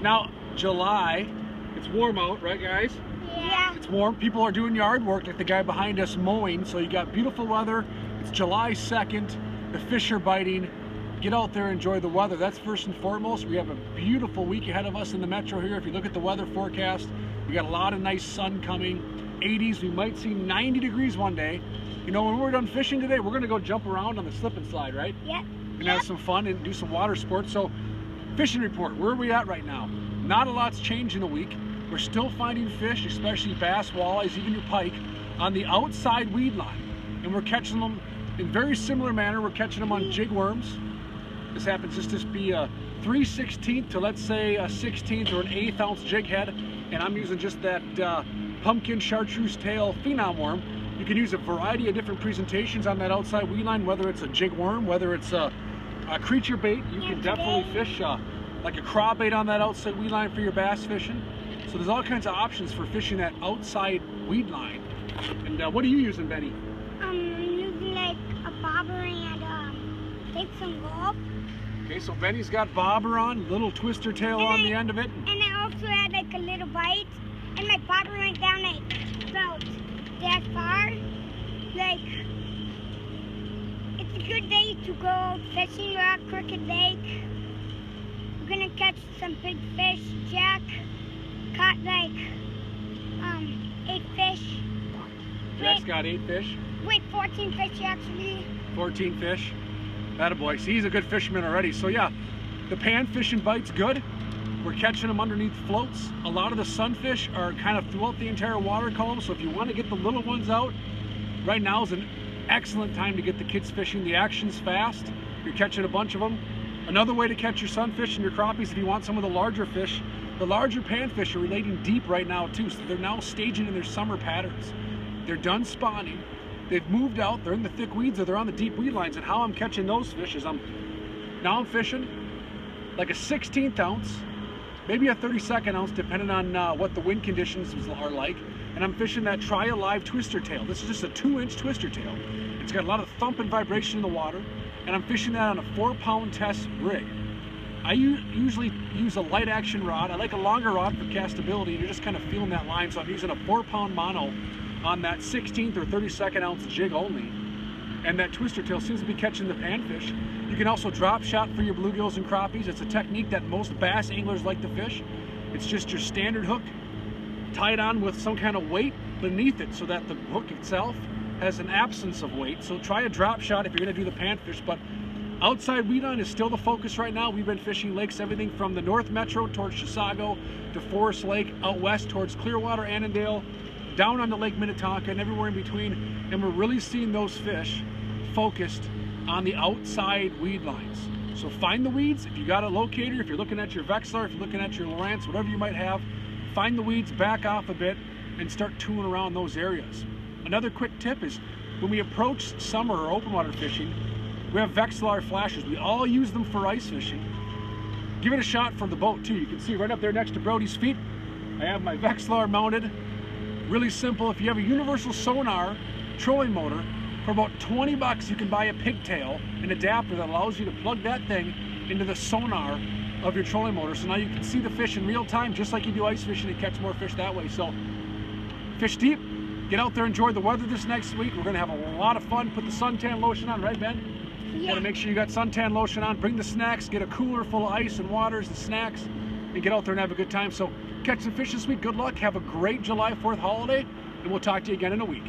It's now July. It's warm out, right guys? Yeah. It's warm. People are doing yard work like the guy behind us mowing. So you got beautiful weather. It's July 2nd. The fish are biting. Get out there, enjoy the weather. That's first and foremost. We have a beautiful week ahead of us in the metro here. If you look at the weather forecast, we got a lot of nice sun coming. 80s, we might see 90 degrees one day. You know, when we're done fishing today, we're gonna go jump around on the slip and slide, right? Yep. And have some fun and do some water sports. So, fishing report, where are we at right now? Not a lot's changed in a week. We're still finding fish, especially bass, walleyes, even your pike, on the outside weed line. And we're catching them in very similar manner. We're catching them on jig worms. This happens just to be a 3/16 to, let's say, a 16th or an 1/8 ounce jig head. And I'm using just that pumpkin chartreuse tail phenom worm. You can use a variety of different presentations on that outside weed line, whether it's a jig worm, whether it's a creature bait. You can definitely fish like a craw bait on that outside weed line for your bass fishing. So there's all kinds of options for fishing that outside weed line. And what are you using, Benny? I'm using like a bobber and take some gulp. Okay, so Benny's got bobber on, little twister tail on the end of it. And I also had like a little bite, and my bobber went down like about that far. Like, it's a good day to go fishing around Crooked Lake. We're gonna catch some big fish. Jack caught like 8 fish. Jack's got 8 fish. Wait, 14 fish actually. 14 fish. Attaboy. See, he's a good fisherman already. So yeah, the pan fishing bite's good. We're catching them underneath floats. A lot of the sunfish are kind of throughout the entire water column. So if you want to get the little ones out, right now is an excellent time to get the kids fishing. The action's fast. You're catching a bunch of them. Another way to catch your sunfish and your crappies, if you want some of the larger fish, the larger panfish are relating deep right now too. So they're now staging in their summer patterns. They're done spawning. They've moved out, they're in the thick weeds or they're on the deep weed lines. And how I'm catching those fish is I'm fishing like a 16th ounce, maybe a 32nd ounce, depending on what the wind conditions are like. And I'm fishing that Tri-Alive twister tail. This is just a 2-inch twister tail. It's got a lot of thump and vibration in the water. And I'm fishing that on a 4-pound test rig. I usually use a light action rod. I like a longer rod for castability. You're just kind of feeling that line. So I'm using a 4-pound mono on that 16th or 32nd ounce jig only. And that twister tail seems to be catching the panfish. You can also drop shot for your bluegills and crappies. It's a technique that most bass anglers like to fish. It's just your standard hook tied on with some kind of weight beneath it so that the hook itself has an absence of weight. So try a drop shot if you're gonna do the panfish, but outside weed line is still the focus right now. We've been fishing lakes, everything from the North Metro towards Chisago to Forest Lake, out west towards Clearwater, Annandale, down on the Lake Minnetonka and everywhere in between. And we're really seeing those fish focused on the outside weed lines. So find the weeds. If you got a locator, if you're looking at your Vexilar, if you're looking at your Lowrance, whatever you might have, find the weeds, back off a bit, and start tooling around those areas. Another quick tip is when we approach summer or open water fishing, we have Vexilar flashes. We all use them for ice fishing. Give it a shot for the boat too. You can see right up there next to Brody's feet, I have my Vexilar mounted. Really simple. If you have a universal sonar trolling motor, for about 20 bucks you can buy a pigtail, an adapter that allows you to plug that thing into the sonar of your trolling motor. So now you can see the fish in real time, just like you do ice fishing, and catch more fish that way. So fish deep, get out there, enjoy the weather this next week. We're gonna have a lot of fun. Put the suntan lotion on, right Ben? You gotta make sure you got suntan lotion on. Bring the snacks, get a cooler full of ice and waters and snacks, and get out there and have a good time. So catch some fish this week. Good luck. Have a great July 4th holiday, and we'll talk to you again in a week.